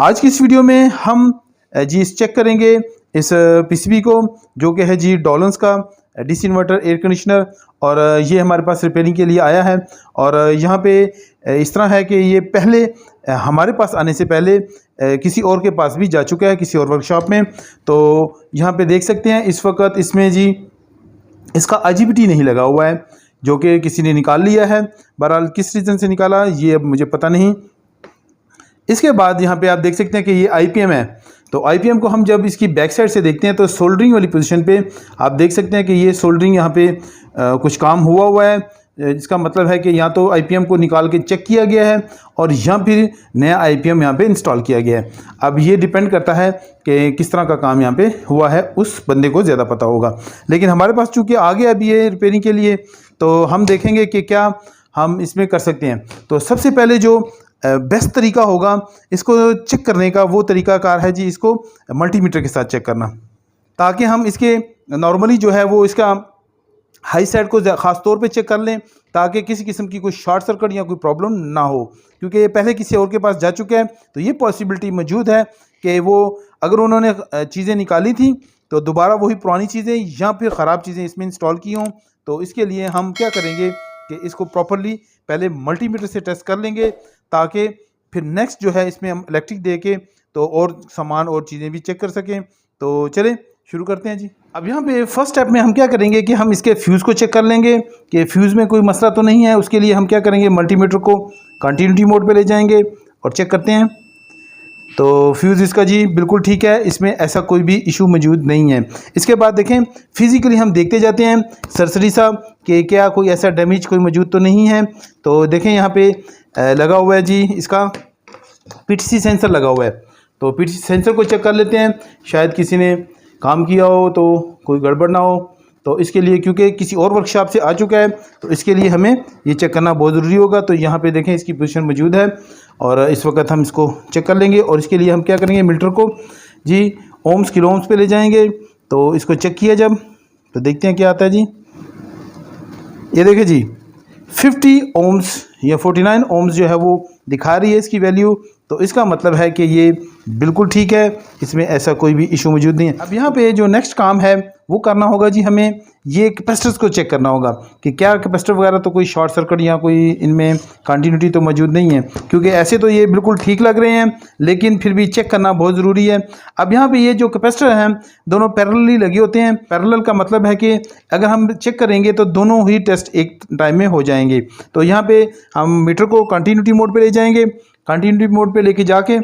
आज की इस वीडियो में हम जी इस चेक करेंगे इस पीसीबी को, जो कि है जी डॉलन्स का डीसी इन्वर्टर एयर कंडीशनर। और ये हमारे पास रिपेयरिंग के लिए आया है। और यहाँ पे इस तरह है कि ये पहले हमारे पास आने से पहले किसी और के पास भी जा चुका है, किसी और वर्कशॉप में। तो यहाँ पे देख सकते हैं इस वक्त इसमें जी इसका IGBT नहीं लगा हुआ है, जो कि किसी ने निकाल लिया है। बहरहाल किस रीज़न से निकाला ये अब मुझे पता नहीं। इसके बाद यहाँ पे आप देख सकते हैं कि ये IPM है। तो IPM को हम जब इसकी बैक साइड से देखते हैं तो सोल्डरिंग वाली पोजीशन पे आप देख सकते हैं कि ये सोल्डरिंग यहाँ पे कुछ काम हुआ है। इसका मतलब है कि यहाँ तो IPM को निकाल के चेक किया गया है और यहाँ फिर नया IPM यहाँ पे इंस्टॉल किया गया है। अब ये डिपेंड करता है कि किस तरह का काम यहाँ पे हुआ है, उस बंदे को ज़्यादा पता होगा। लेकिन हमारे पास चूँकि आ गया अभी ये रिपेयरिंग के लिए, तो हम देखेंगे कि क्या हम इसमें कर सकते हैं। तो सबसे पहले जो बेस्ट तरीका होगा इसको चेक करने का, वो तरीकाकार है जी इसको मल्टीमीटर के साथ चेक करना, ताकि हम इसके नॉर्मली जो है वो इसका हाई साइड को ख़ास तौर पे चेक कर लें, ताकि किसी किस्म की कोई शॉर्ट सर्किट या कोई प्रॉब्लम ना हो। क्योंकि ये पहले किसी और के पास जा चुका है, तो ये पॉसिबिलिटी मौजूद है कि वो अगर उन्होंने चीज़ें निकाली थी तो दोबारा वही पुरानी चीज़ें या फिर ख़राब चीज़ें इसमें इंस्टॉल की हों। तो इसके लिए हम क्या करेंगे कि इसको प्रॉपरली पहले मल्टीमीटर से टेस्ट कर लेंगे, ताकि फिर नेक्स्ट जो है इसमें हम इलेक्ट्रिक दे के तो और सामान और चीज़ें भी चेक कर सकें। तो चलें शुरू करते हैं जी। अब यहाँ पे फर्स्ट स्टेप में हम क्या करेंगे कि हम इसके फ्यूज़ को चेक कर लेंगे कि फ्यूज़ में कोई मसला तो नहीं है। उसके लिए हम क्या करेंगे, मल्टीमीटर को कंटिन्यूटी मोड पे ले जाएंगे और चेक करते हैं। तो फ्यूज़ इसका जी बिल्कुल ठीक है, इसमें ऐसा कोई भी इशू मौजूद नहीं है। इसके बाद देखें फिज़िकली हम देखते जाते हैं सरसरी सा कि क्या कोई ऐसा डैमेज कोई मौजूद तो नहीं है। तो देखें यहाँ पे लगा हुआ है जी इसका PTC सेंसर लगा हुआ है। तो PTC सेंसर को चेक कर लेते हैं, शायद किसी ने काम किया हो तो कोई गड़बड़ ना हो। तो इसके लिए क्योंकि किसी और वर्कशॉप से आ चुका है, तो इसके लिए हमें ये चेक करना बहुत ज़रूरी होगा। तो यहाँ पे देखें इसकी पोजीशन मौजूद है और इस वक्त हम इसको चेक कर लेंगे। और इसके लिए हम क्या करेंगे, मीटर को जी ओम्स किलो ओम्स पे ले जाएंगे। तो इसको चेक किया जब, तो देखते हैं क्या आता है जी। ये देखिए जी 50 ओम्स या 49 ओम्स जो है वो दिखा रही है इसकी वैल्यू। तो इसका मतलब है कि ये बिल्कुल ठीक है, इसमें ऐसा कोई भी इशू मौजूद नहीं है। अब यहाँ पे जो नेक्स्ट काम है वो करना होगा जी, हमें ये कैपेसिटर्स को चेक करना होगा कि क्या कैपेसिटर वगैरह तो कोई शॉर्ट सर्किट या कोई इनमें कंटिन्यूटी तो मौजूद नहीं है। क्योंकि ऐसे तो ये बिल्कुल ठीक लग रहे हैं, लेकिन फिर भी चेक करना बहुत ज़रूरी है। अब यहाँ पे ये जो कैपेसिटर हैं दोनों पैरेलली लगे होते हैं। पैरेलल का मतलब है कि अगर हम चेक करेंगे तो दोनों ही टेस्ट एक टाइम में हो जाएंगे। तो यहाँ पे हम मीटर को कंटिन्यूटी मोड पे ले जाएंगे। कंटिन्यूटी मोड पे लेके जाके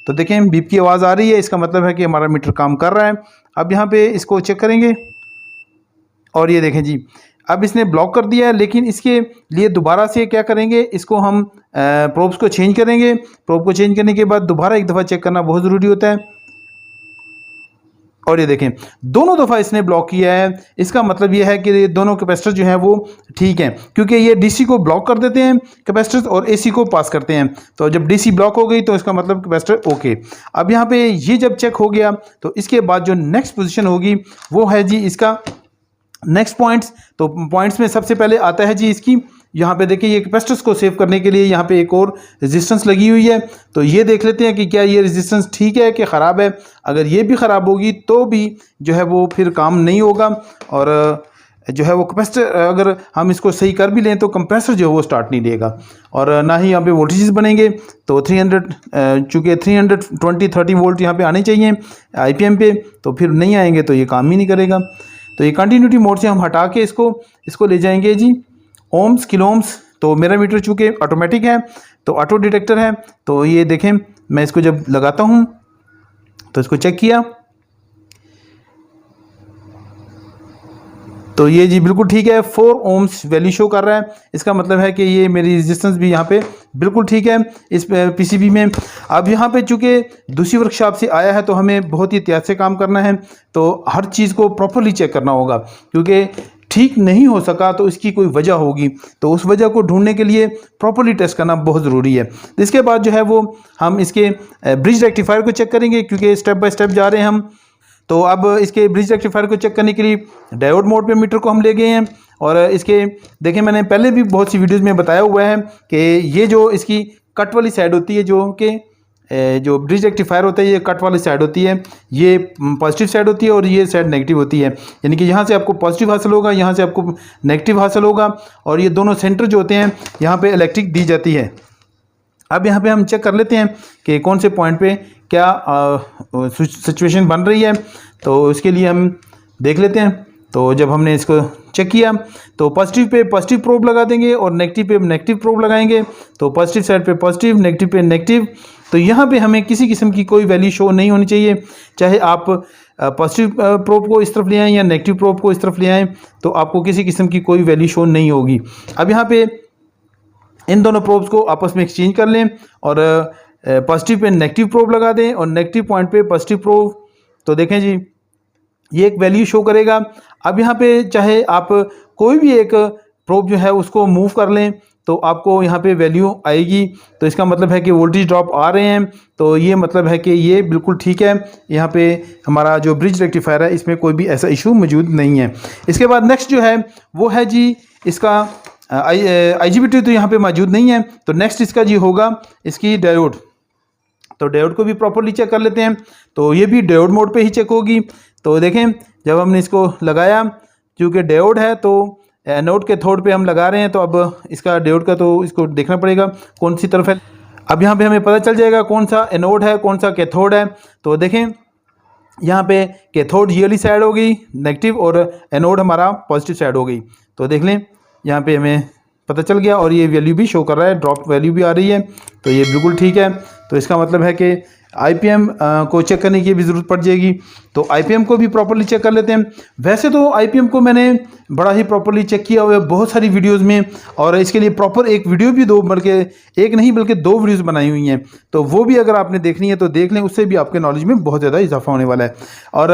तो देखें बीप की आवाज़ आ रही है, इसका मतलब है कि हमारा मीटर काम कर रहा है। अब यहाँ पे इसको चेक करेंगे और ये देखें जी अब इसने ब्लॉक कर दिया है, लेकिन इसके लिए दोबारा से क्या करेंगे, इसको हम प्रोब्स को चेंज करेंगे। प्रोब को चेंज करने के बाद दोबारा एक दफ़ा चेक करना बहुत ज़रूरी होता है। और ये देखें दोनों दफ़ा इसने ब्लॉक किया है। इसका मतलब ये है कि ये दोनों कैपेसिटर जो हैं वो ठीक हैं, क्योंकि ये DC को ब्लॉक कर देते हैं कैपेसिटर्स और AC को पास करते हैं। तो जब DC ब्लॉक हो गई तो इसका मतलब कैपेसिटर ओके। अब यहाँ पे ये जब चेक हो गया तो इसके बाद जो नेक्स्ट पोजीशन होगी वो है जी इसका नेक्स्ट पॉइंट्स। तो पॉइंट्स में सबसे पहले आता है जी इसकी, यहाँ पे देखिए ये कैपेसिटर्स को सेव करने के लिए यहाँ पे एक और रेजिस्टेंस लगी हुई है। तो ये देख लेते हैं कि क्या ये रेजिस्टेंस ठीक है कि ख़राब है। अगर ये भी ख़राब होगी तो भी जो है वो फिर काम नहीं होगा। और जो है वो कैपेसिटर अगर हम इसको सही कर भी लें तो कंप्रेसर जो है वो स्टार्ट नहीं देगा और ना ही यहाँ पे वोल्टेजेस बनेंगे। तो 300 चूँकि 320-30 वोल्ट यहाँ पे आने चाहिए IPM पे, तो फिर नहीं आएंगे तो ये काम ही नहीं करेगा। तो ये कंटिन्यूटी मोड से हम हटा के इसको ले जाएंगे जी ओम्स किलो ओम्स। तो मेरा मीटर चूँकि ऑटोमेटिक है तो ऑटो डिटेक्टर है। तो ये देखें मैं इसको जब लगाता हूँ तो इसको चेक किया तो ये जी बिल्कुल ठीक है, 4 ओम्स वैल्यू शो कर रहा है। इसका मतलब है कि ये मेरी रेजिस्टेंस भी यहाँ पे बिल्कुल ठीक है इस PCB में। अब यहाँ पे चूँकि दूसरी वर्कशॉप से आया है तो हमें बहुत ही एहतियात से काम करना है। तो हर चीज़ को प्रॉपरली चेक करना होगा, क्योंकि ठीक नहीं हो सका तो इसकी कोई वजह होगी। तो उस वजह को ढूंढने के लिए प्रॉपरली टेस्ट करना बहुत ज़रूरी है। इसके बाद जो है वो हम इसके ब्रिज रेक्टिफायर को चेक करेंगे, क्योंकि स्टेप बाय स्टेप जा रहे हैं हम। तो अब इसके ब्रिज रेक्टिफायर को चेक करने के लिए डायोड मोड पे मीटर को हम ले गए हैं। और इसके देखें मैंने पहले भी बहुत सी वीडियोज़ में बताया हुआ है कि ये जो इसकी कट वाली साइड होती है जो कि जो ब्रिज रेक्टिफायर होता है ये कट वाली साइड होती है, ये पॉजिटिव साइड होती है और ये साइड नेगेटिव होती है। यानी कि यहाँ से आपको पॉजिटिव हासिल होगा, यहाँ से आपको नेगेटिव हासिल होगा और ये दोनों सेंटर जो होते हैं यहाँ पे इलेक्ट्रिक दी जाती है। अब यहाँ पे हम चेक कर लेते हैं कि कौन से पॉइंट पे क्या सिचुएशन बन रही है, तो इसके लिए हम देख लेते हैं। तो जब हमने इसको चेक किया तो पॉजिटिव पे पॉजिटिव प्रोब लगा देंगे और नेगेटिव पे नेगेटिव प्रोब लगाएंगे। तो पॉजिटिव साइड पे पॉजिटिव, नेगेटिव पे नेगेटिव। तो यहाँ पे हमें किसी किस्म की कोई वैल्यू शो नहीं होनी चाहिए, चाहे आप पॉजिटिव प्रोब को इस तरफ ले आएँ या नेगेटिव प्रोब को इस तरफ ले आएँ, तो आपको किसी किस्म की कोई वैल्यू शो नहीं होगी। अब यहाँ पे इन दोनों प्रोब्स को आपस में एक्सचेंज कर लें और पॉजिटिव पे नेगेटिव प्रोब लगा दें और नेगेटिव पॉइंट पे पॉजिटिव प्रोब। तो देखें जी, ये एक वैल्यू शो करेगा। अब यहाँ पे चाहे आप कोई भी एक प्रोब जो है उसको मूव कर लें तो आपको यहाँ पे वैल्यू आएगी। तो इसका मतलब है कि वोल्टेज ड्रॉप आ रहे हैं, तो ये मतलब है कि ये बिल्कुल ठीक है। यहाँ पे हमारा जो ब्रिज रेक्टिफायर है इसमें कोई भी ऐसा इशू मौजूद नहीं है। इसके बाद नेक्स्ट जो है वो है जी इसका IGBT तो यहाँ पे मौजूद नहीं है। तो नेक्स्ट इसका जी होगा इसकी डायोड। तो डायोड को भी प्रॉपर्ली चेक कर लेते हैं। तो ये भी डायोड मोड पे ही चेक होगी। तो देखें, जब हमने इसको लगाया, क्योंकि डायोड है तो एनोड के थोड़ पे हम लगा रहे हैं, तो अब इसका डायोड का तो इसको देखना पड़ेगा कौन सी तरफ है। अब यहाँ पे हमें पता चल जाएगा कौन सा एनोड है कौन सा कैथोड है। तो देखें, यहाँ पे कैथोड ये वाली साइड हो गई नेगेटिव और एनोड हमारा पॉजिटिव साइड हो गई। तो देख लें, यहाँ पे हमें पता चल गया और ये वैल्यू भी शो कर रहा है, ड्रॉप वैल्यू भी आ रही है। तो ये बिल्कुल ठीक है। तो इसका मतलब है कि IPM को चेक करने की भी ज़रूरत पड़ जाएगी। तो IPM को भी प्रॉपर्ली चेक कर लेते हैं। वैसे तो IPM को मैंने बड़ा ही प्रॉपर्ली चेक किया हुआ है बहुत सारी वीडियोस में, और इसके लिए प्रॉपर एक वीडियो भी बल्कि एक नहीं बल्कि 2 वीडियोस बनाई हुई हैं। तो वो भी अगर आपने देखनी है तो देख लें, उससे भी आपके नॉलेज में बहुत ज़्यादा इजाफा होने वाला है। और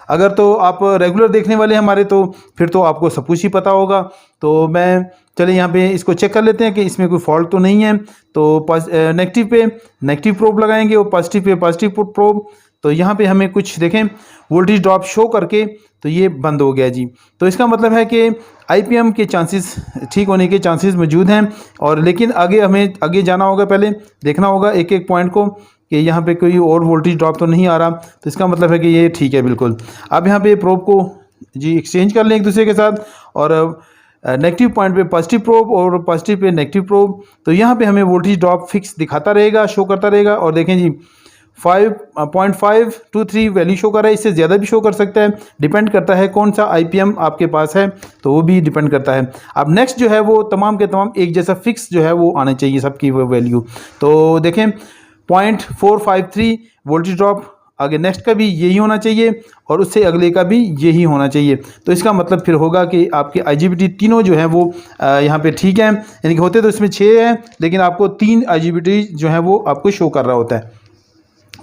अगर तो आप रेगुलर देखने वाले हैं हमारे, तो फिर तो आपको सब कुछ ही पता होगा। तो मैं चलिए यहाँ पे इसको चेक कर लेते हैं कि इसमें कोई फॉल्ट तो नहीं है। तो नेगेटिव पे नेगेटिव प्रोब लगाएंगे और पॉजिटिव पे पॉजिटिव प्रोब। तो यहाँ पे हमें कुछ देखें वोल्टेज ड्रॉप शो करके तो ये बंद हो गया जी। तो इसका मतलब है कि IPM के चांसेस ठीक होने के चांसेस मौजूद हैं। और लेकिन हमें आगे जाना होगा, पहले देखना होगा एक एक पॉइंट को कि यहाँ पे कोई और वोल्टेज ड्रॉप तो नहीं आ रहा। तो इसका मतलब है कि ये ठीक है बिल्कुल। अब यहाँ पे प्रोब को जी एक्सचेंज कर लें एक दूसरे के साथ, और नेगेटिव पॉइंट पे पॉजिटिव प्रोब और पॉजिटिव पे नेगेटिव प्रोब। तो यहाँ पे हमें वोल्टेज ड्रॉप फिक्स दिखाता रहेगा, शो करता रहेगा। और देखें जी 5.523 वैल्यू शो कर रहा है, इससे ज़्यादा भी शो कर सकता है, डिपेंड करता है कौन सा IPM आपके पास है, तो वो भी डिपेंड करता है। अब नेक्स्ट जो है वो तमाम के तमाम एक जैसा फिक्स जो है वो आना चाहिए सबकी वो वैल्यू। तो देखें 0.453 वोल्टेज ड्रॉप, आगे नेक्स्ट का भी यही होना चाहिए और उससे अगले का भी यही होना चाहिए। तो इसका मतलब फिर होगा कि आपके IGBT तीनों जो हैं वो यहाँ पे ठीक हैं। यानी कि होते तो इसमें 6 हैं, लेकिन आपको 3 IGBT जो है वो आपको शो कर रहा होता है।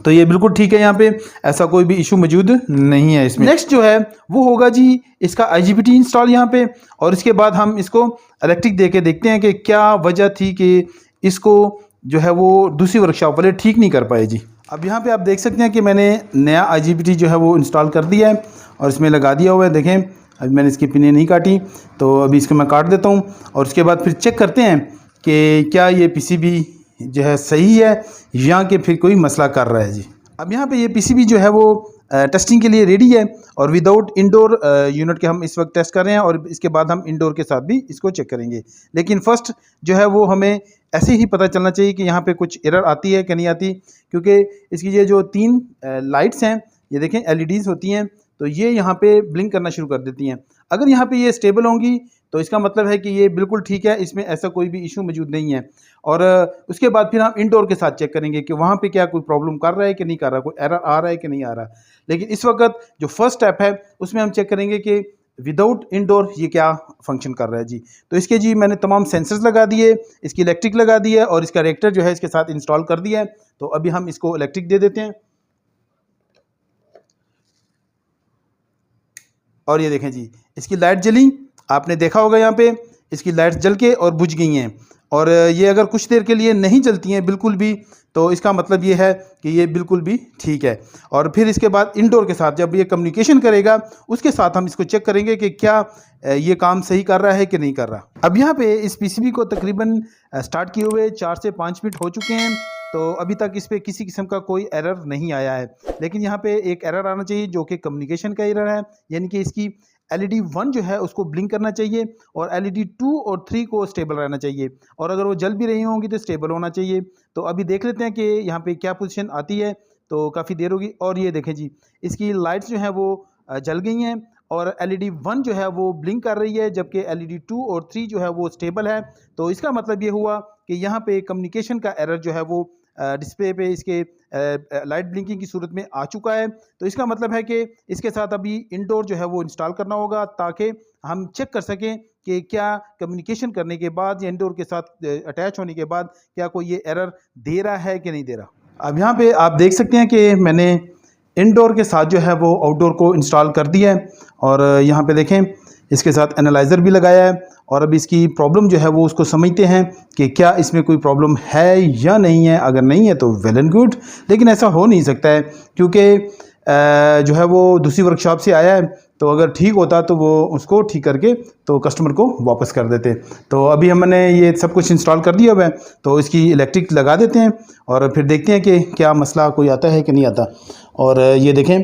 तो ये बिल्कुल ठीक है, यहाँ पे ऐसा कोई भी इशू मौजूद नहीं है इसमें। नेक्स्ट जो है वो होगा जी इसका IGBT इंस्टॉल यहाँ पे, और इसके बाद हम इसको इलेक्ट्रिक दे के देखते हैं कि क्या वजह थी कि इसको जो है वो दूसरी वर्कशॉप वाले ठीक नहीं कर पाए जी। अब यहाँ पे आप देख सकते हैं कि मैंने नया IGBT जो है वो इंस्टॉल कर दिया है और इसमें लगा दिया हुआ है। देखें, अभी मैंने इसकी पिनें नहीं काटी, तो अभी इसको मैं काट देता हूँ और उसके बाद फिर चेक करते हैं कि क्या ये PCB जो है सही है या कि फिर कोई मसला कर रहा है जी। अब यहाँ पे ये PCB जो है वो टेस्टिंग के लिए रेडी है और विदाउट इंडोर यूनिट के हम इस वक्त टेस्ट कर रहे हैं, और इसके बाद हम इंडोर के साथ भी इसको चेक करेंगे। लेकिन फर्स्ट जो है वो हमें ऐसे ही पता चलना चाहिए कि यहाँ पे कुछ एरर आती है कि नहीं आती, क्योंकि इसकी ये जो 3 लाइट्स हैं, ये देखें LEDs होती हैं, तो ये यहाँ पे ब्लिंक करना शुरू कर देती हैं। अगर यहाँ पे ये स्टेबल होंगी तो इसका मतलब है कि ये बिल्कुल ठीक है, इसमें ऐसा कोई भी इशू मौजूद नहीं है। और उसके बाद फिर हम इंडोर के साथ चेक करेंगे कि वहाँ पे क्या कोई प्रॉब्लम कर रहा है कि नहीं कर रहा, कोई एरर आ रहा है कि नहीं आ रहा। लेकिन इस वक्त जो फर्स्ट स्टेप है उसमें हम चेक करेंगे कि विदाउट इंडोर ये क्या फंक्शन कर रहा है जी। तो इसके जी मैंने तमाम सेंसर्स लगा दिए, इसकी इलेक्ट्रिक लगा दी है और इसका रिएक्टर जो है इसके साथ इंस्टॉल कर दिया है। तो अभी हम इसको इलेक्ट्रिक दे देते हैं और ये देखें जी इसकी लाइट जली, आपने देखा होगा यहाँ पे इसकी लाइट्स जल के और बुझ गई हैं। और ये अगर कुछ देर के लिए नहीं जलती हैं बिल्कुल भी, तो इसका मतलब ये है कि ये बिल्कुल भी ठीक है। और फिर इसके बाद इंडोर के साथ जब ये कम्युनिकेशन करेगा उसके साथ हम इसको चेक करेंगे कि क्या ये काम सही कर रहा है कि नहीं कर रहा। अब यहाँ पे इस PCB को तकरीबन स्टार्ट किए हुए 4 से 5 मिनट हो चुके हैं तो अभी तक इस पे किसी किस्म का कोई एरर नहीं आया है। लेकिन यहाँ पे एक एरर आना चाहिए जो कि कम्युनिकेशन का एरर है, यानी कि इसकी LED 1 जो है उसको ब्लिंक करना चाहिए और LED 2 और 3 को स्टेबल रहना चाहिए, और अगर वो जल भी रही होंगी तो स्टेबल होना चाहिए। तो अभी देख लेते हैं कि यहाँ पे क्या पोजीशन आती है। तो काफ़ी देर होगी और ये देखें जी, इसकी लाइट्स जो हैं वो जल गई हैं और LED 1 जो है वो ब्लिंक कर रही है, जबकि LED 2 और 3 जो है वो स्टेबल है। तो इसका मतलब ये हुआ कि यहाँ पे कम्युनिकेशन का एरर जो है वो डिस्प्ले पे इसके लाइट ब्लिंकिंग की सूरत में आ चुका है। तो इसका मतलब है कि इसके साथ अभी इंडोर जो है वो इंस्टॉल करना होगा, ताकि हम चेक कर सकें कि क्या कम्युनिकेशन करने के बाद या इंडोर के साथ अटैच होने के बाद क्या कोई ये एरर दे रहा है कि नहीं दे रहा। अब यहाँ पे आप देख सकते हैं कि मैंने इंडोर के साथ जो है वो आउटडोर को इंस्टॉल कर दिया है, और यहाँ पे देखें इसके साथ एनालाइज़र भी लगाया है, और अब इसकी प्रॉब्लम जो है वो उसको समझते हैं कि क्या इसमें कोई प्रॉब्लम है या नहीं है। अगर नहीं है तो वेल एंड गुड, लेकिन ऐसा हो नहीं सकता है क्योंकि जो है वो दूसरी वर्कशॉप से आया है। तो अगर ठीक होता तो वो उसको ठीक करके तो कस्टमर को वापस कर देते। तो अभी हमने ये सब कुछ इंस्टॉल कर दिया हुआ है, तो इसकी इलेक्ट्रिक लगा देते हैं और फिर देखते हैं कि क्या मसला कोई आता है कि नहीं आता। और ये देखें,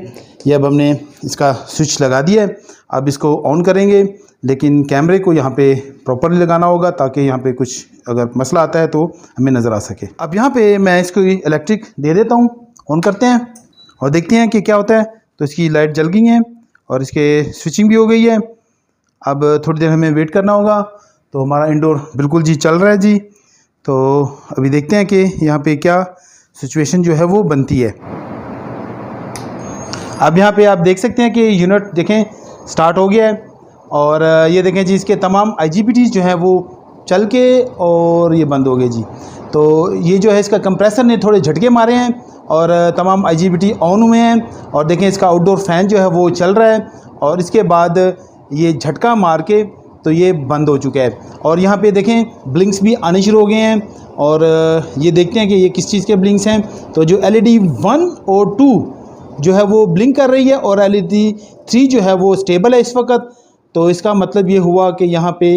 ये अब हमने इसका स्विच लगा दिया है। अब इसको ऑन करेंगे, लेकिन कैमरे को यहाँ पे प्रॉपरली लगाना होगा ताकि यहाँ पे कुछ अगर मसला आता है तो हमें नज़र आ सके। अब यहाँ पे मैं इसको इलेक्ट्रिक दे देता हूँ, ऑन करते हैं और देखते हैं कि क्या होता है। तो इसकी लाइट जल गई हैं और इसके स्विचिंग भी हो गई है। अब थोड़ी देर हमें वेट करना होगा। तो हमारा इंडोर बिल्कुल जी चल रहा है जी। तो अभी देखते हैं कि यहाँ पे क्या सिचुएशन जो है वो बनती है। अब यहाँ पे आप देख सकते हैं कि यूनिट देखें स्टार्ट हो गया है, और ये देखें जी इसके तमाम IGBTs जो हैं वो चल के और ये बंद हो गए जी। तो ये जो है इसका कंप्रेसर ने थोड़े झटके मारे हैं और तमाम IGBT ऑन हुए हैं, और देखें इसका आउटडोर फ़ैन जो है वो चल रहा है, और इसके बाद ये झटका मार के तो ये बंद हो चुका है। और यहाँ पे देखें ब्लिंक्स भी आने शुरू हो गए हैं, और ये देखते हैं कि ये किस चीज़ के ब्लिंक्स हैं। तो जो LED 1 और 2 जो है वो ब्लिंक कर रही है और LED 3 जो है वो स्टेबल है इस वक्त। तो इसका मतलब ये हुआ कि यहाँ पे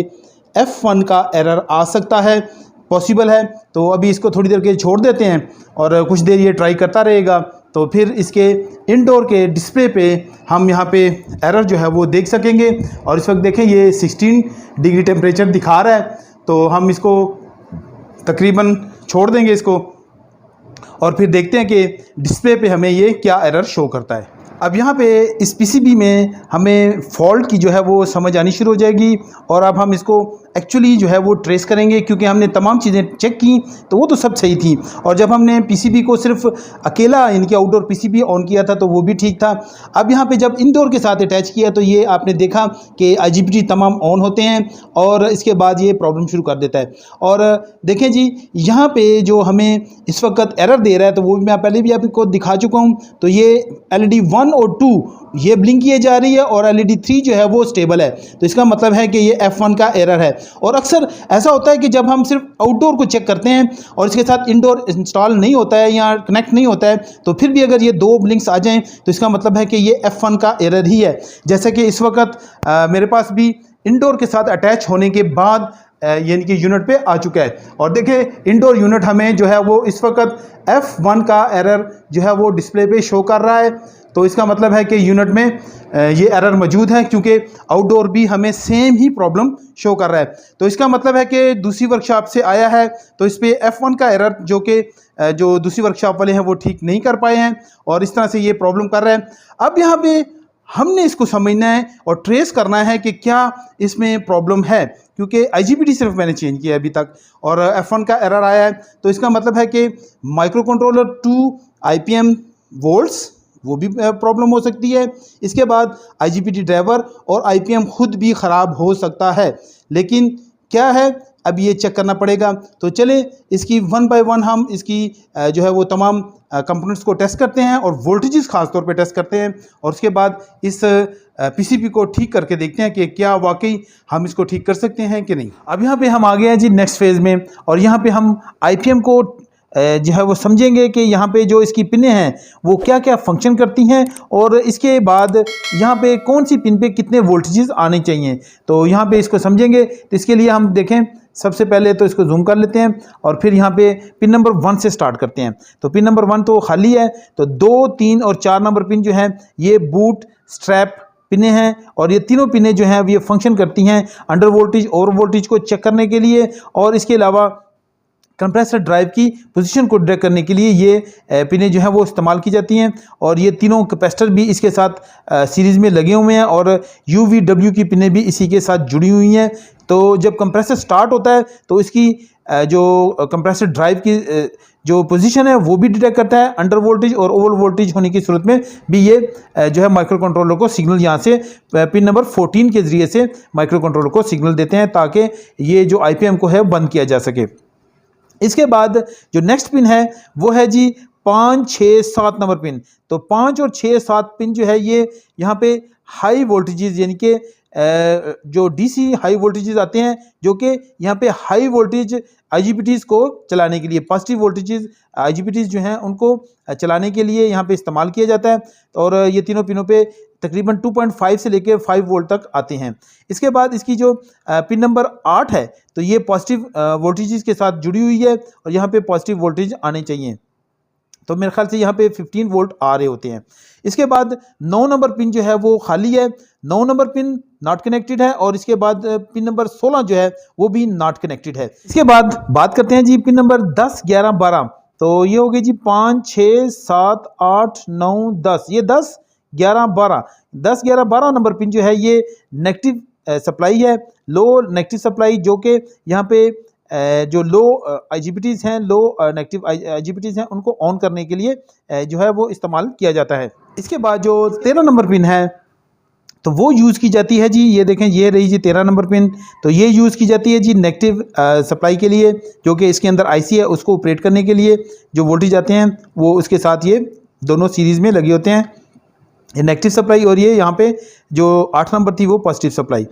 F1 का एरर आ सकता है, पॉसिबल है। तो अभी इसको थोड़ी देर के छोड़ देते हैं और कुछ देर ये ट्राई करता रहेगा, तो फिर इसके इंडोर के डिस्प्ले पे हम यहाँ पे एरर जो है वो देख सकेंगे। और इस वक्त देखें ये 16 डिग्री टेम्परेचर दिखा रहा है, तो हम इसको तकरीबन छोड़ देंगे इसको और फिर देखते हैं कि डिस्प्ले पे हमें ये क्या एरर शो करता है। अब यहाँ पे इस PCB में हमें फॉल्ट की जो है वो समझ आनी शुरू हो जाएगी, और अब हम इसको एक्चुअली जो है वो ट्रेस करेंगे, क्योंकि हमने तमाम चीज़ें चेक की तो वो तो सब सही थी। और जब हमने PCB को सिर्फ अकेला यानी कि आउटडोर PCB ऑन किया था तो वो भी ठीक था। अब यहाँ पे जब इंडोर के साथ अटैच किया तो ये आपने देखा कि IGBT तमाम ऑन होते हैं और इसके बाद ये प्रॉब्लम शुरू कर देता है। और देखें जी यहाँ पे जो हमें इस वक्त एरर दे रहा है तो वो भी मैं पहले भी आपको दिखा चुका हूँ। तो ये LED 1 और 2 ये ब्लिंक किए जा रही है और LED 3 जो है वो स्टेबल है। तो इसका मतलब है कि ये F1 का एरर है। और अक्सर ऐसा होता है कि जब हम सिर्फ आउटडोर को चेक करते हैं और इसके साथ इंडोर इंस्टॉल नहीं होता है या कनेक्ट नहीं होता है, तो फिर भी अगर ये दो ब्लिंक्स आ जाएं तो इसका मतलब है कि ये F1 का एरर ही है। जैसे कि इस वक्त मेरे पास भी इंडोर के साथ अटैच होने के बाद यानी कि यूनिट पे आ चुका है, और देखिए इंडोर यूनिट हमें जो है वो इस वक्त F1 का एरर जो है वो डिस्प्ले पे शो कर रहा है। तो इसका मतलब है कि यूनिट में ये एरर मौजूद है, क्योंकि आउटडोर भी हमें सेम ही प्रॉब्लम शो कर रहा है। तो इसका मतलब है कि दूसरी वर्कशॉप से आया है, तो इस पे F1 का एरर जो दूसरी वर्कशॉप वाले हैं वो ठीक नहीं कर पाए हैं, और इस तरह से ये प्रॉब्लम कर रहा है। अब यहाँ पे हमने इसको समझना है और ट्रेस करना है कि क्या इसमें प्रॉब्लम है, क्योंकि IGBT सिर्फ मैंने चेंज किया अभी तक और F1 का एरर आया है। तो इसका मतलब है कि माइक्रो कंट्रोलर 2 IPM वोल्ट्स वो भी प्रॉब्लम हो सकती है। इसके बाद IGBT ड्राइवर और IPM खुद भी ख़राब हो सकता है। लेकिन क्या है, अब ये चेक करना पड़ेगा। तो चले इसकी 1 बाय 1 हम इसकी जो है वो तमाम कंपोनेंट्स को टेस्ट करते हैं और वोल्टेजेस खास तौर पे टेस्ट करते हैं, और उसके बाद इस PCB को ठीक करके देखते हैं कि क्या वाकई हम इसको ठीक कर सकते हैं कि नहीं। अब यहाँ पे हम आ गए हैं जी नेक्स्ट फेज़ में, और यहाँ पे हम IPM को जो है वो समझेंगे कि यहाँ पे जो इसकी पिनें हैं वो क्या क्या फंक्शन करती हैं, और इसके बाद यहाँ पे कौन सी पिन पे कितने वोल्टेजेस आने चाहिए। तो यहाँ पे इसको समझेंगे। तो इसके लिए हम देखें सबसे पहले तो इसको जूम कर लेते हैं और फिर यहाँ पे पिन नंबर 1 से स्टार्ट करते हैं। तो पिन नंबर 1 तो खाली है, तो 2, 3 और 4 नंबर पिन जो है ये बूट स्ट्रैप पिनें हैं और ये तीनों पिनें जो हैं ये फंक्शन करती हैं अंडर वोल्टेज ओवर वोल्टेज को चेक करने के लिए, और इसके अलावा कंप्रेसर ड्राइव की पोजीशन को डिटेक्ट करने के लिए ये पिनें जो हैं वो इस्तेमाल की जाती हैं। और ये तीनों कैपेसिटर भी इसके साथ सीरीज़ में लगे हुए हैं और UVW की पिनें भी इसी के साथ जुड़ी हुई हैं। तो जब कंप्रेसर स्टार्ट होता है तो इसकी जो कंप्रेसर ड्राइव की जो पोजीशन है वो भी डिटेक्ट करता है अंडर वोल्टेज और ओवर वोल्टेज होने की सूरत में भी। ये जो है माइक्रो कंट्रोलर को सिग्नल यहाँ से पिन नंबर 14 के ज़रिए से माइक्रो कंट्रोलर को सिग्नल देते हैं ताकि ये जो IPM को है बंद किया जा सके। इसके बाद जो नेक्स्ट पिन है वो है जी 5, 6, 7 नंबर पिन। तो 5 और 6, 7 पिन जो है ये यहाँ पे हाई वोल्टेजेस यानी कि जो DC हाई वोल्टेजेस आते हैं जो कि यहाँ पे हाई वोल्टेज IGBTs को चलाने के लिए, पॉजिटिव वोल्टेजेस IGBTs जो हैं उनको चलाने के लिए यहाँ पे इस्तेमाल किया जाता है। और ये तीनों पिनों पे तकरीबन 2.5 से लेकर 5 वोल्ट तक आते हैं। इसके बाद इसकी जो पिन नंबर 8 है तो ये पॉजिटिव वोल्टेजेस के साथ जुड़ी हुई है और यहाँ पे पॉजिटिव वोल्टेज आने चाहिए। तो मेरे ख्याल से यहाँ पे 15 वोल्ट आ रहे होते हैं। इसके बाद 9 नंबर पिन जो है वो खाली है, 9 नंबर पिन नॉट कनेक्टेड है और इसके बाद पिन नंबर 16 जो है वो भी नॉट कनेक्टेड है। इसके बाद बात करते हैं जी पिन नंबर 10, 11, 12। तो ये हो गए जी 5, 6, 7, 8, 9, 10। ये 10, 11, 12, 10, 11, 12 नंबर पिन जो है ये नेगेटिव सप्लाई है, लो नेगेटिव सप्लाई, जो कि यहाँ पे जो लो IGBTs हैं, लो नेगेटिव IGBTs हैं, उनको ऑन करने के लिए जो है वो इस्तेमाल किया जाता है। इसके बाद जो 13 नंबर पिन है तो वो यूज़ की जाती है जी, ये देखें ये रही जी 13 नंबर पिन। तो ये यूज़ की जाती है जी नेगेटिव सप्लाई के लिए, जो कि इसके अंदर IC है उसको ऑपरेट करने के लिए जो वोल्टेज आते हैं वो उसके साथ ये दोनों सीरीज़ में लगे होते हैं, ये नेगेटिव सप्लाई और ये यहाँ पे जो 8 नंबर थी वो पॉजिटिव सप्लाई।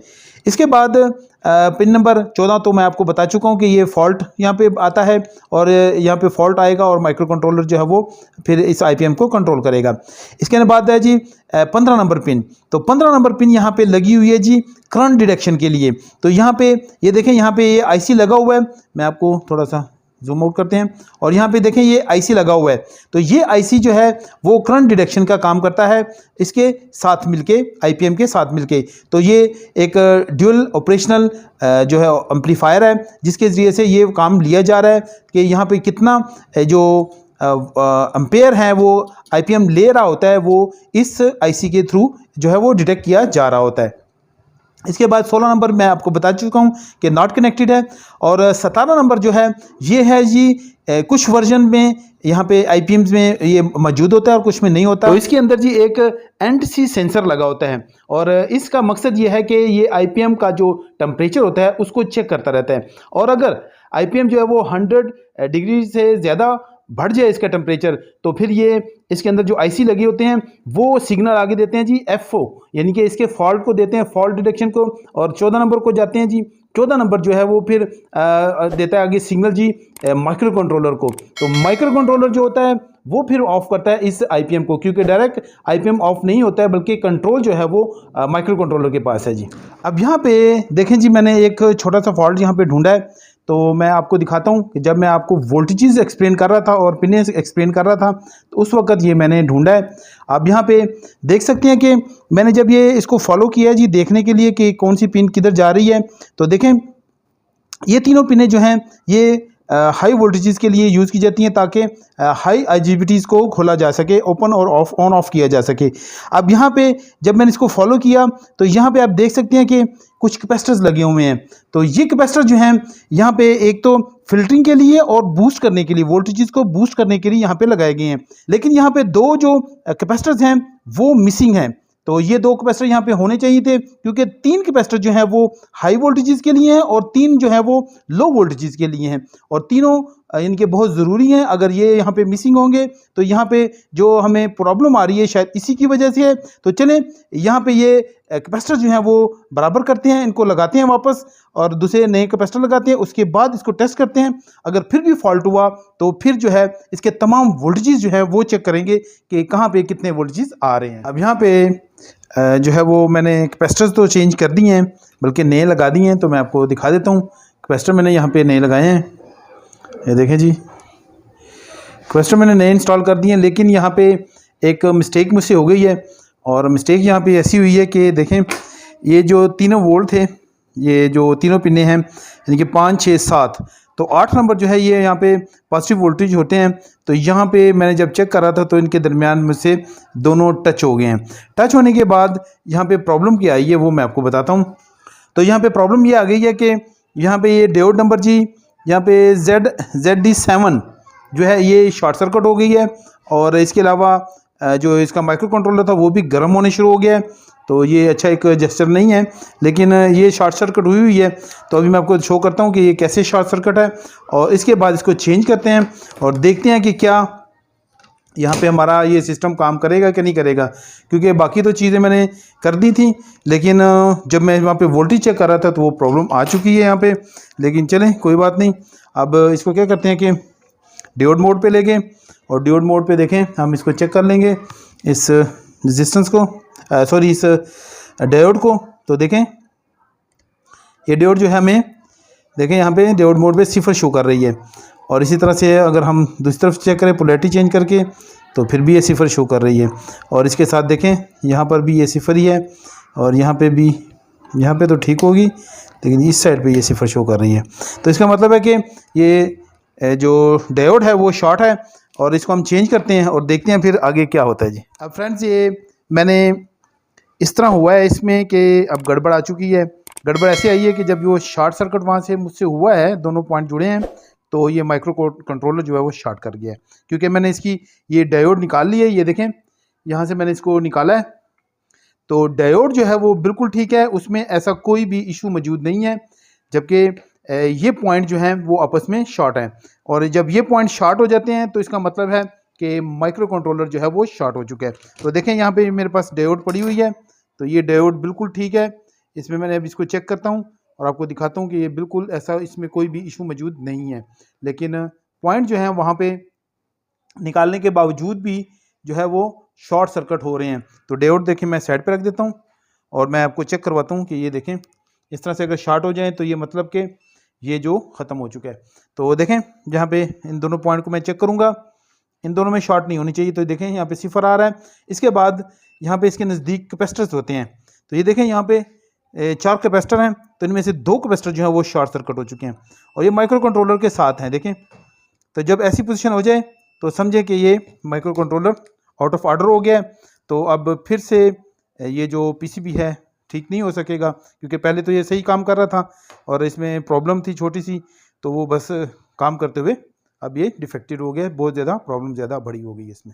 इसके बाद पिन नंबर 14 तो मैं आपको बता चुका हूँ कि ये फॉल्ट यहाँ पे आता है और यहाँ पे फॉल्ट आएगा और माइक्रो कंट्रोलर जो है वो फिर इस IPM को कंट्रोल करेगा। इसके बाद है जी 15 नंबर पिन। तो 15 नंबर पिन यहाँ पे लगी हुई है जी करंट डिटेक्शन के लिए। तो यहाँ पे ये देखें, यहाँ पे ये IC लगा हुआ है, मैं आपको थोड़ा सा जूम आउट करते हैं और यहाँ पे देखें ये IC लगा हुआ है। तो ये IC जो है वो करंट डिटेक्शन का काम करता है इसके साथ मिलके, IPM के साथ मिलके। तो ये एक ड्यूल ऑपरेशनल जो है एम्पलीफायर है जिसके ज़रिए से ये काम लिया जा रहा है कि यहाँ पे कितना जो एम्पेयर है वो IPM ले रहा होता है वो इस IC के थ्रू जो है वो डिटेक्ट किया जा रहा होता है। इसके बाद 16 नंबर मैं आपको बता चुका हूँ कि नॉट कनेक्टेड है। और 17 नंबर जो है ये है जी कुछ वर्जन में यहाँ पे IPMs में ये मौजूद होता है और कुछ में नहीं होता। तो इसके अंदर जी एक NTC सेंसर लगा होता है और इसका मकसद ये है कि ये IPM का जो टेम्परेचर होता है उसको चेक करता रहता है और अगर IPM जो है वो 100 डिग्री से ज़्यादा बढ़ जाए इसका टेम्परेचर तो फिर ये इसके अंदर जो IC लगे होते हैं वो सिग्नल आगे देते हैं जी FO, यानी कि इसके फॉल्ट को देते हैं, फॉल्ट डिटेक्शन को। और 14 नंबर को जाते हैं जी, 14 नंबर जो है वो फिर देता है आगे सिग्नल जी माइक्रो कंट्रोलर को। तो माइक्रो कंट्रोलर जो होता है वो फिर ऑफ करता है इस IPM को, क्योंकि डायरेक्ट IPM ऑफ नहीं होता है बल्कि कंट्रोल जो है वो माइक्रो कंट्रोलर के पास है जी। अब यहाँ पे देखें जी, मैंने एक छोटा सा फॉल्ट यहाँ पे ढूंढा है तो मैं आपको दिखाता हूँ कि जब मैं आपको वोल्टेजेस एक्सप्लेन कर रहा था और पिनें एक्सप्लेन कर रहा था तो उस वक्त ये मैंने ढूंढा है। आप यहाँ पे देख सकते हैं कि मैंने जब ये इसको फॉलो किया है जी देखने के लिए कि कौन सी पिन किधर जा रही है, तो देखें ये तीनों पिनें जो हैं ये हाई वोल्टेजेस के लिए यूज़ की जाती हैं ताकि हाई IGBTs को खोला जा सके, ओपन और ऑन ऑफ किया जा सके। अब यहाँ पे जब मैंने इसको फॉलो किया तो यहाँ पे आप देख सकते हैं कि कुछ कैपेसिटर्स लगे हुए हैं। तो ये कैपेसिटर जो हैं यहाँ पे एक तो फिल्टरिंग के लिए और बूस्ट करने के लिए, वोल्टेजेस को बूस्ट करने के लिए यहाँ पे लगाए गए हैं, लेकिन यहाँ पे 2 जो कैपेसिटर्स हैं वो मिसिंग हैं। तो ये 2 कैपेसिटर यहाँ पे होने चाहिए थे क्योंकि 3 कैपेसिटर जो है वो हाई वोल्टेजेस के लिए हैं और 3 जो है वो लो वोल्टेजेस के लिए हैं और तीनों इनके बहुत ज़रूरी हैं। अगर ये यहाँ पे मिसिंग होंगे तो यहाँ पे जो हमें प्रॉब्लम आ रही है शायद इसी की वजह से है। तो चलें यहाँ पे ये कैपेसिटर जो हैं वो बराबर करते हैं, इनको लगाते हैं वापस और दूसरे नए कैपेसिटर लगाते हैं, उसके बाद इसको टेस्ट करते हैं। अगर फिर भी फॉल्ट हुआ तो फिर जो है इसके तमाम वोल्टेजेस जो है वो चेक करेंगे कि कहाँ पे कितने वोल्टेजेस आ रहे हैं। अब यहाँ पे जो है वो मैंने कैपेसिटर्स तो चेंज कर दिए हैं बल्कि नए लगा दिए हैं, तो मैं आपको दिखा देता हूँ कैपेसिटर मैंने यहाँ पे नए लगाए हैं, ये देखें जी, कैपेसिटर मैंने नए इंस्टॉल कर दिए हैं। लेकिन यहाँ पे एक मिस्टेक मुझसे हो गई है, और मिस्टेक यहाँ पे ऐसी हुई है कि देखें ये जो तीनों वोल्ट थे, ये जो तीनों पिने हैं यानी कि 5, 6, 7, तो 8 नंबर जो है ये यहाँ पे पॉजिटिव वोल्टेज होते हैं। तो यहाँ पे मैंने जब चेक करा था तो इनके दरमियान में से दोनों टच हो गए हैं। टच होने के बाद यहाँ पे प्रॉब्लम क्या आई है वो मैं आपको बताता हूँ। तो यहाँ पे प्रॉब्लम ये आ गई है कि यहाँ पे ये डायोड नंबर जी, यहाँ पे ZD7 जो है ये शॉर्ट सर्किट हो गई है, और इसके अलावा जो इसका माइक्रो कंट्रोलर था वो भी गर्म होने शुरू हो गया है। तो ये अच्छा एक जेस्चर नहीं है, लेकिन ये शॉर्ट सर्किट हुई हुई है। तो अभी मैं आपको शो करता हूँ कि ये कैसे शॉर्ट सर्किट है, और इसके बाद इसको चेंज करते हैं और देखते हैं कि क्या यहाँ पे हमारा ये सिस्टम काम करेगा कि नहीं करेगा। क्योंकि बाकी तो चीज़ें मैंने कर दी थी, लेकिन जब मैं वहाँ पे वोल्टेज चेक कर रहा था तो वो प्रॉब्लम आ चुकी है यहाँ पे। लेकिन चलें कोई बात नहीं, अब इसको क्या करते हैं कि डायोड मोड पे ले गए, और डायोड मोड पे देखें हम इसको चेक कर लेंगे इस रेजिस्टेंस को, सॉरी इस डायोड को। तो देखें ये डायोड जो है हमें देखें यहाँ पे डायोड मोड पे 0 शो कर रही है, और इसी तरह से अगर हम दूसरी तरफ चेक करें पोलैरिटी चेंज करके तो फिर भी ये 0 शो कर रही है। और इसके साथ देखें यहाँ पर भी ये 0 ही है, और यहाँ पे भी, यहाँ पे तो ठीक होगी लेकिन इस साइड पे ये 0 शो कर रही है। तो इसका मतलब है कि ये जो डायोड है वो शॉर्ट है, और इसको हम चेंज करते हैं और देखते हैं फिर आगे क्या होता है जी। अब फ्रेंड्स ये मैंने इस तरह हुआ है इसमें कि अब गड़बड़ आ चुकी है। गड़बड़ ऐसे आई है कि जब वो शॉर्ट सर्किट वहाँ से मुझसे हुआ है, दोनों पॉइंट जुड़े हैं, तो ये माइक्रो कंट्रोलर जो है वो शॉर्ट कर गया है। क्योंकि मैंने इसकी ये डायोड निकाल ली है, ये देखें यहाँ से मैंने इसको निकाला है, तो डायोड जो है वो बिल्कुल ठीक है, उसमें ऐसा कोई भी इशू मौजूद नहीं है। जबकि ये पॉइंट जो हैं वो आपस में शॉर्ट हैं, और जब ये पॉइंट शॉर्ट हो जाते हैं तो इसका मतलब है कि माइक्रो कंट्रोलर जो है वो शॉर्ट हो चुका है। तो देखें यहाँ पे मेरे पास डायोड पड़ी हुई है, तो ये डायोड बिल्कुल ठीक है। इसमें मैंने अब इसको चेक करता हूँ और आपको दिखाता हूँ कि ये बिल्कुल ऐसा, इसमें कोई भी इशू मौजूद नहीं है। लेकिन पॉइंट जो है वहाँ पे निकालने के बावजूद भी जो है वो शॉर्ट सर्किट हो रहे हैं। तो डायोड देखें मैं साइड पे रख देता हूँ और मैं आपको चेक करवाता हूँ कि ये देखें इस तरह से अगर शॉर्ट हो जाए तो ये मतलब कि ये जो ख़त्म हो चुका है। तो देखें जहाँ पे इन दोनों पॉइंट को मैं चेक करूँगा, इन दोनों में शॉर्ट नहीं होनी चाहिए। तो देखें यहाँ पे 0 आ रहा है। इसके बाद यहाँ पे इसके नज़दीक कैपेसिटर्स होते हैं, तो ये देखें यहाँ पे 4 कैपेसिटर हैं, तो इनमें से 2 कैपेसिटर जो है वो शॉर्ट सर्किट हो चुके हैं, और ये माइक्रो कंट्रोलर के साथ हैं। देखें तो जब ऐसी पोजीशन हो जाए तो समझें कि ये micro controller out of order हो गया है। तो अब फिर से ये जो पीसीबी है ठीक नहीं हो सकेगा, क्योंकि पहले तो ये सही काम कर रहा था और इसमें प्रॉब्लम थी छोटी सी, तो वो बस काम करते हुए अब ये डिफेक्टेड हो गया, बहुत ज़्यादा प्रॉब्लम ज़्यादा बड़ी हो गई इसमें।